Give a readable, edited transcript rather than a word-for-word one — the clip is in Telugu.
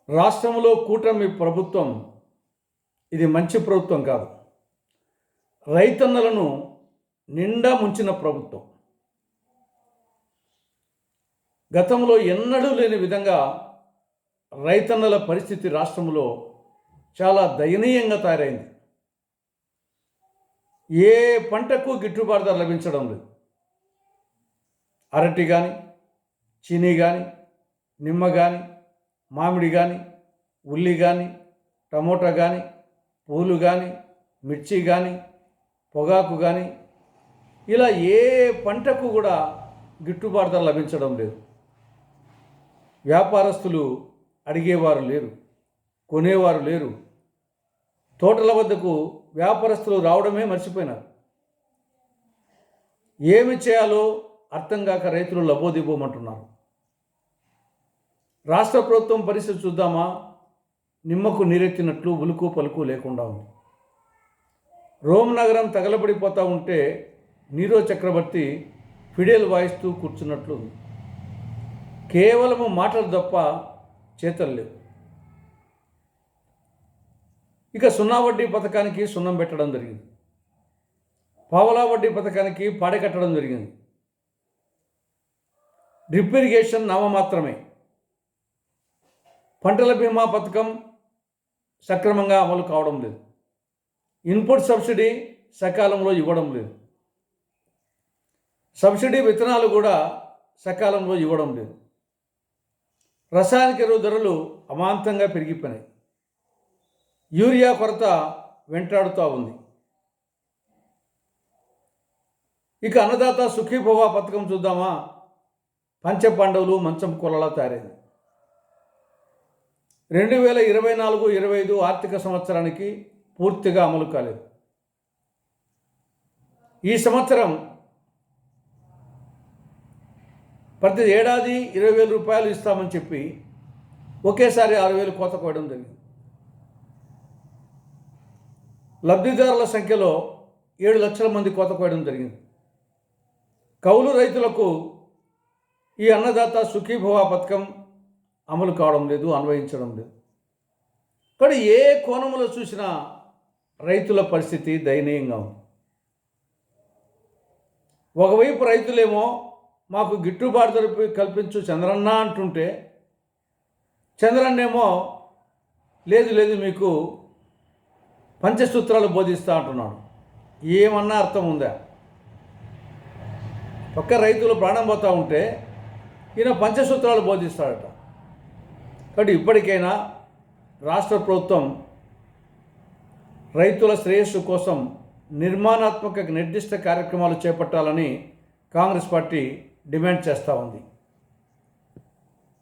రాష్ట్రంలో కూటమి ప్రభుత్వం ఇది మంచి ప్రభుత్వం కాదు. రైతన్నలను నిండా ముంచిన ప్రభుత్వం. గతంలో ఎన్నడూ లేని విధంగా రైతన్నల పరిస్థితి రాష్ట్రంలో చాలా దయనీయంగా తయారైంది. ఏ పంటకు గిట్టుబాటు ధర లభించడం లేదు. అరటి కానీ, చీనీ కానీ, నిమ్మ కానీ, మామిడి కానీ, ఉల్లి కానీ, టమోటా కానీ, పూలు కానీ, మిర్చి కానీ, పొగాకు కానీ, ఇలా ఏ పంటకు కూడా గిట్టుబాటు ధర లభించడం లేదు. వ్యాపారస్తులు అడిగేవారు లేరు, కొనేవారు లేరు. తోటల వద్దకు వ్యాపారస్తులు రావడమే మర్చిపోయినారు. ఏమి చేయాలో అర్థం కాక రైతులు లబోదిబోమంటున్నారు. రాష్ట్ర ప్రభుత్వం పరిస్థితి చూద్దామా? నిమ్మకు నీరెత్తినట్లు ఉలుకు పలుకు లేకుండా ఉంది. రోమ్ నగరం తగలబడిపోతూ ఉంటే నీరో చక్రవర్తి ఫిడేల్ వాయిస్తూ కూర్చున్నట్లు ఉంది. కేవలము మాటలు తప్ప చేతలు లేవు. ఇక సున్నా వడ్డీ పథకానికి సున్నం పెట్టడం జరిగింది. పావలా వడ్డీ పథకానికి పాడెకట్టడం జరిగింది. డ్రిప్ ఇరిగేషన్ నామమాత్రమే. పంటల బీమా పథకం సక్రమంగా అమలు కావడం లేదు. ఇన్పుట్ సబ్సిడీ సకాలంలో ఇవ్వడం లేదు. సబ్సిడీ విత్తనాలు కూడా సకాలంలో ఇవ్వడం లేదు. రసాయనిక ఎరువు ధరలు అమాంతంగా పెరిగిపోయినాయి. యూరియా కొరత వెంటాడుతూ ఉంది. ఇక అన్నదాత సుఖీభవ పథకం చూద్దామా? పంచపాండవులు మంచం కొలలా తయారైంది. 2024-25 ఆర్థిక సంవత్సరానికి పూర్తిగా అమలు కాలేదు. ఈ సంవత్సరం ప్రతి ఏడాది 20,000 రూపాయలు ఇస్తామని చెప్పి ఒకేసారి 6,000 కోత కోయడం జరిగింది. లబ్ధిదారుల సంఖ్యలో 7 లక్షల మంది కోత కోయడం జరిగింది. కౌలు రైతులకు ఈ అన్నదాత సుఖీభవ పథకం అమలు కావడం లేదు, అన్వయించడం లేదు. కానీ ఏ కోణంలో చూసినా రైతుల పరిస్థితి దయనీయంగా ఉంది. ఒకవైపు రైతులేమో మాకు గిట్టుబాటు ధర కల్పించు చంద్రన్న అంటుంటే, చంద్రన్నేమో లేదు మీకు పంచసూత్రాలు బోధిస్తా అంటున్నాడు. ఏమన్నా అర్థం ఉందా? ఒక్క రైతులు ప్రాణం పోతూ ఉంటే ఈయన పంచసూత్రాలు బోధిస్తాడట. కాబట్టి ఇప్పటికైనా రాష్ట్ర ప్రభుత్వం రైతుల శ్రేయస్సు కోసం నిర్మాణాత్మక నిర్దిష్ట కార్యక్రమాలు చేపట్టాలని కాంగ్రెస్ పార్టీ డిమాండ్ చేస్తూ ఉంది.